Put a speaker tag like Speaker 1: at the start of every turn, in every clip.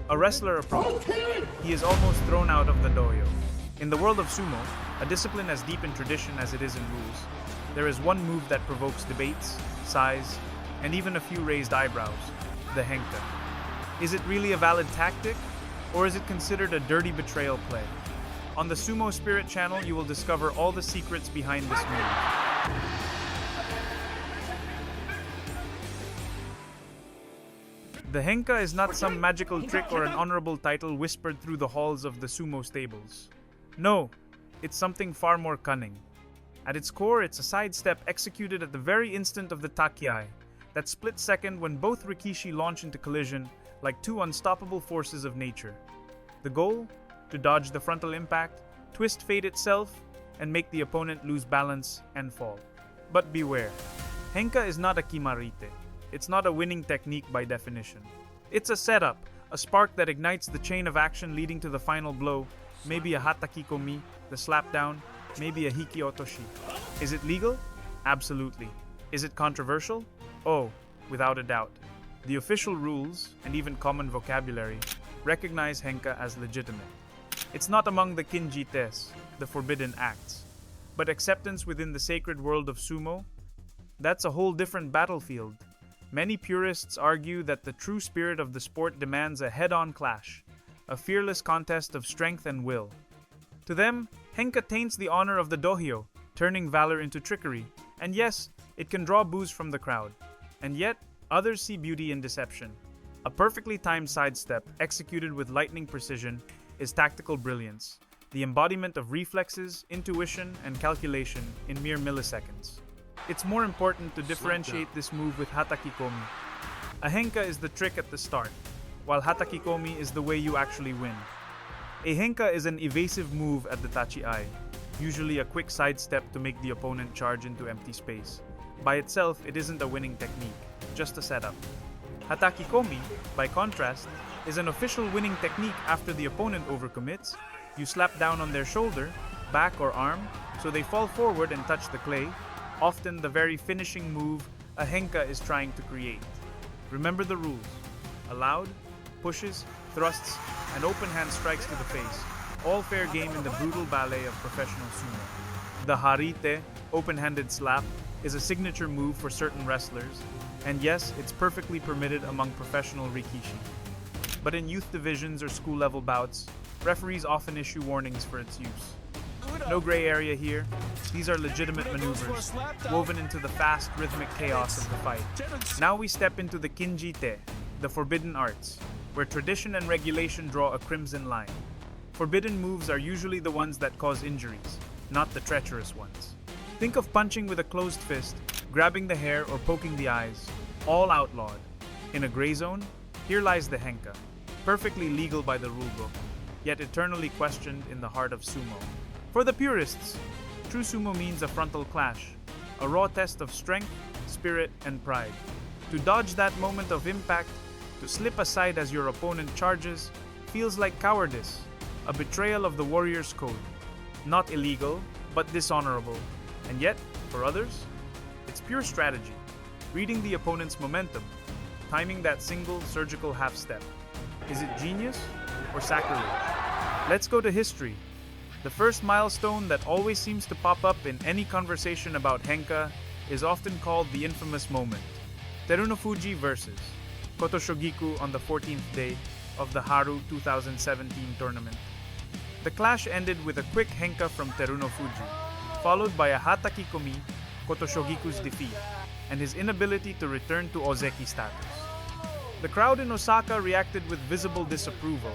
Speaker 1: A wrestler approaches. He is almost thrown out of the dojo. In the world of sumo, a discipline as deep in tradition as it is in rules, there is one move that provokes debates, sighs, and even a few raised eyebrows: the henka. Is it really a valid tactic, or is it considered a dirty betrayal play? On the SumoSpirit channel, you will discover all the secrets behind this move. The henka is not some magical trick or an honorable title whispered through the halls of the sumo stables. No, it's something far more cunning. At its core, it's a sidestep executed at the very instant of the takiai, that split second when both rikishi launch into collision like two unstoppable forces of nature. The goal? To dodge the frontal impact, twist fate itself, and make the opponent lose balance and fall. But beware, henka is not a kimarite. It's not a winning technique by definition. It's a setup, a spark that ignites the chain of action leading to the final blow, maybe a hatakikomi, the slapdown, maybe a hiki otoshi. Is it legal? Absolutely. Is it controversial? Oh, without a doubt. The official rules, and even common vocabulary, recognize henka as legitimate. It's not among the kinjites, the forbidden acts. But acceptance within the sacred world of sumo? That's a whole different battlefield. Many purists argue that the true spirit of the sport demands a head-on clash, a fearless contest of strength and will. To them, henka taints the honor of the dohyo, turning valor into trickery, and yes, it can draw boos from the crowd. And yet, others see beauty in deception. A perfectly timed sidestep, executed with lightning precision, is tactical brilliance, the embodiment of reflexes, intuition, and calculation in mere milliseconds. It's more important to differentiate this move with hatakikomi. A henka is the trick at the start, while hatakikomi is the way you actually win. A henka is an evasive move at the tachi-ai, usually a quick sidestep to make the opponent charge into empty space. By itself, it isn't a winning technique, just a setup. Hatakikomi, by contrast, is an official winning technique after the opponent overcommits. You slap down on their shoulder, back or arm, so they fall forward and touch the clay, often the very finishing move a henka is trying to create. Remember the rules: allowed, pushes, thrusts, and open hand strikes to the face, all fair game in the brutal ballet of professional sumo. The harite, open-handed slap, is a signature move for certain wrestlers, and yes, it's perfectly permitted among professional rikishi. But in youth divisions or school-level bouts, referees often issue warnings for its use. No gray area here. These are legitimate maneuvers, woven into the fast, rhythmic chaos of the fight. Now we step into the kinjite, the forbidden arts, where tradition and regulation draw a crimson line. Forbidden moves are usually the ones that cause injuries, not the treacherous ones. Think of punching with a closed fist, grabbing the hair, or poking the eyes, all outlawed. In a gray zone, here lies the henka, perfectly legal by the rulebook, yet eternally questioned in the heart of sumo. For the purists, true sumo means a frontal clash, a raw test of strength, spirit, and pride. To dodge that moment of impact, to slip aside as your opponent charges, feels like cowardice, a betrayal of the warrior's code. Not illegal, but dishonorable. And yet, for others, it's pure strategy, reading the opponent's momentum, timing that single surgical half step. Is it genius or sacrilege? Let's go to history. The first milestone that always seems to pop up in any conversation about henka is often called the infamous moment. Terunofuji versus Kotoshogiku on the 14th day of the Haru 2017 tournament. The clash ended with a quick henka from Terunofuji, followed by a hatakikomi, Kotoshogiku's defeat, and his inability to return to ozeki status. The crowd in Osaka reacted with visible disapproval,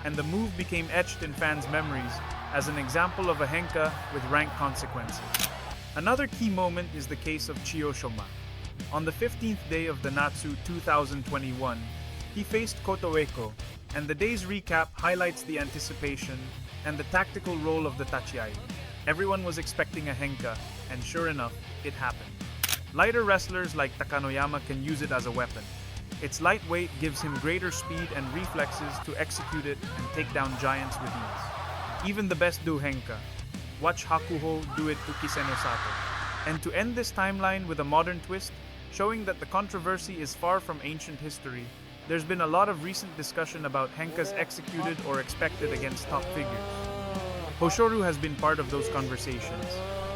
Speaker 1: and the move became etched in fans' memories as an example of a henka with rank consequences. Another key moment is the case of Chiyoshima. On the 15th day of the Natsu 2021, he faced Kotoeko, and the day's recap highlights the anticipation and the tactical role of the tachiai. Everyone was expecting a henka, and sure enough, it happened. Lighter wrestlers like Takanoyama can use it as a weapon. Its lightweight gives him greater speed and reflexes to execute it and take down giants with ease. Even the best do henka. Watch Hakuho do it to Kisenosato. And to end this timeline with a modern twist, showing that the controversy is far from ancient history, there's been a lot of recent discussion about henkas executed or expected against top figures. Hoshoru has been part of those conversations.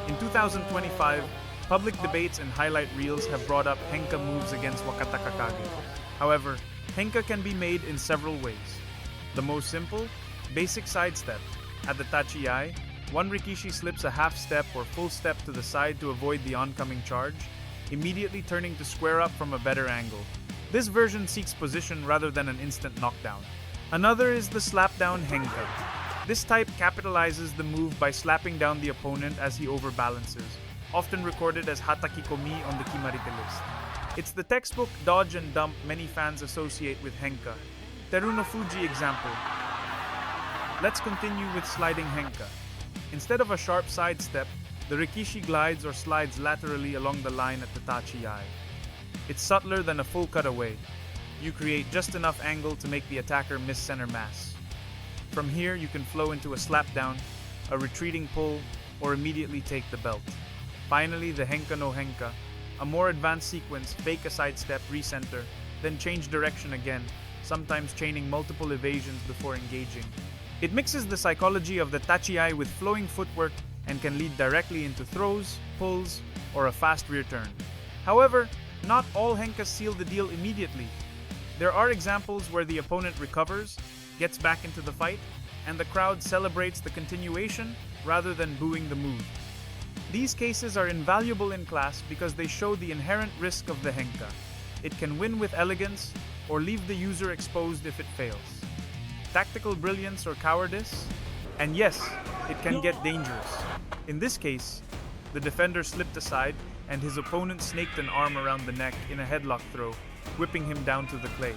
Speaker 1: In 2025, public debates and highlight reels have brought up henka moves against Wakata Kakage. However, henka can be made in several ways. The most simple, basic sidestep. At the tachi-ai, one rikishi slips a half step or full step to the side to avoid the oncoming charge, immediately turning to square up from a better angle. This version seeks position rather than an instant knockdown. Another is the slapdown henka. This type capitalizes the move by slapping down the opponent as he overbalances, often recorded as hatakikomi on the kimarite list. It's the textbook dodge and dump many fans associate with henka. Teruno Fuji example. Let's continue with sliding henka. Instead of a sharp sidestep, the rikishi glides or slides laterally along the line at the tachi-ai. It's subtler than a full cutaway. You create just enough angle to make the attacker miss center mass. From here, you can flow into a slapdown, a retreating pull, or immediately take the belt. Finally, the henka no henka, a more advanced sequence, fake a sidestep, recenter, then change direction again, sometimes chaining multiple evasions before engaging. It mixes the psychology of the tachi-ai with flowing footwork and can lead directly into throws, pulls, or a fast rear turn. However, not all henkas seal the deal immediately. There are examples where the opponent recovers, gets back into the fight, and the crowd celebrates the continuation rather than booing the move. These cases are invaluable in class because they show the inherent risk of the henka. It can win with elegance or leave the user exposed if it fails. Tactical brilliance or cowardice? And yes, it can get dangerous. In this case, the defender slipped aside and his opponent snaked an arm around the neck in a headlock throw, whipping him down to the clay.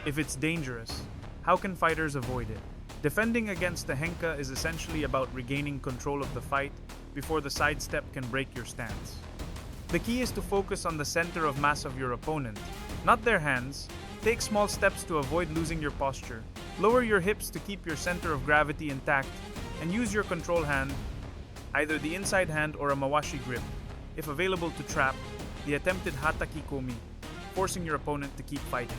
Speaker 1: If it's dangerous, how can fighters avoid it? Defending against the henka is essentially about regaining control of the fight before the sidestep can break your stance. The key is to focus on the center of mass of your opponent, not their hands. Take small steps to avoid losing your posture. Lower your hips to keep your center of gravity intact, and use your control hand, either the inside hand or a mawashi grip, if available to trap the attempted hatakikomi, forcing your opponent to keep fighting.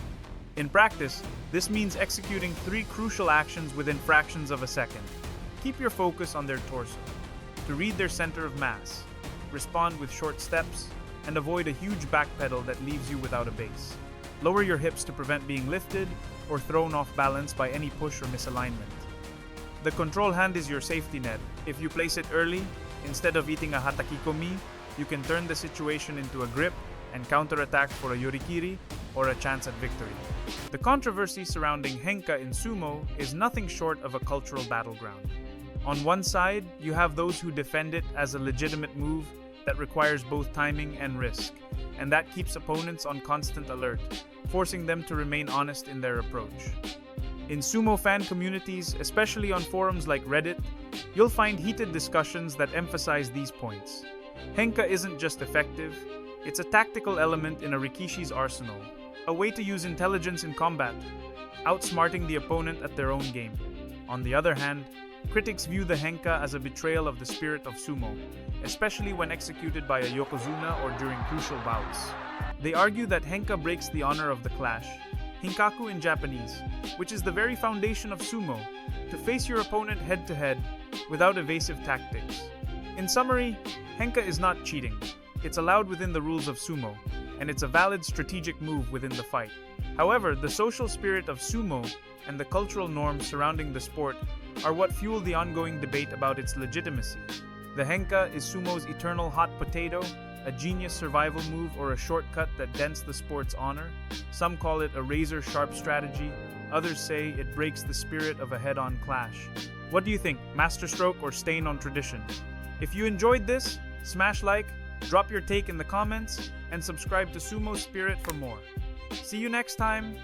Speaker 1: In practice, this means executing 3 crucial actions within fractions of a second. Keep your focus on their torso, to read their center of mass, respond with short steps, and avoid a huge backpedal that leaves you without a base. Lower your hips to prevent being lifted or thrown off balance by any push or misalignment. The control hand is your safety net. If you place it early, instead of eating a hatakikomi, you can turn the situation into a grip and counterattack for a yorikiri or a chance at victory. The controversy surrounding henka in sumo is nothing short of a cultural battleground. On one side, you have those who defend it as a legitimate move that requires both timing and risk, and that keeps opponents on constant alert, forcing them to remain honest in their approach. In sumo fan communities, especially on forums like Reddit, you'll find heated discussions that emphasize these points. Henka isn't just effective, it's a tactical element in a rikishi's arsenal, a way to use intelligence in combat, outsmarting the opponent at their own game. On the other hand, critics view the henka as a betrayal of the spirit of sumo, especially when executed by a yokozuna or during crucial bouts. They argue that henka breaks the honor of the clash, hinkaku in Japanese, which is the very foundation of sumo, to face your opponent head-to-head without evasive tactics. In summary, henka is not cheating. It's allowed within the rules of sumo, and it's a valid strategic move within the fight. However, the social spirit of sumo and the cultural norms surrounding the sport are what fuel the ongoing debate about its legitimacy. The henka is sumo's eternal hot potato, a genius survival move or a shortcut that dents the sport's honor. Some call it a razor-sharp strategy, others say it breaks the spirit of a head-on clash. What do you think, masterstroke or stain on tradition? If you enjoyed this, smash like, drop your take in the comments, and subscribe to SumoSpirit for more. See you next time!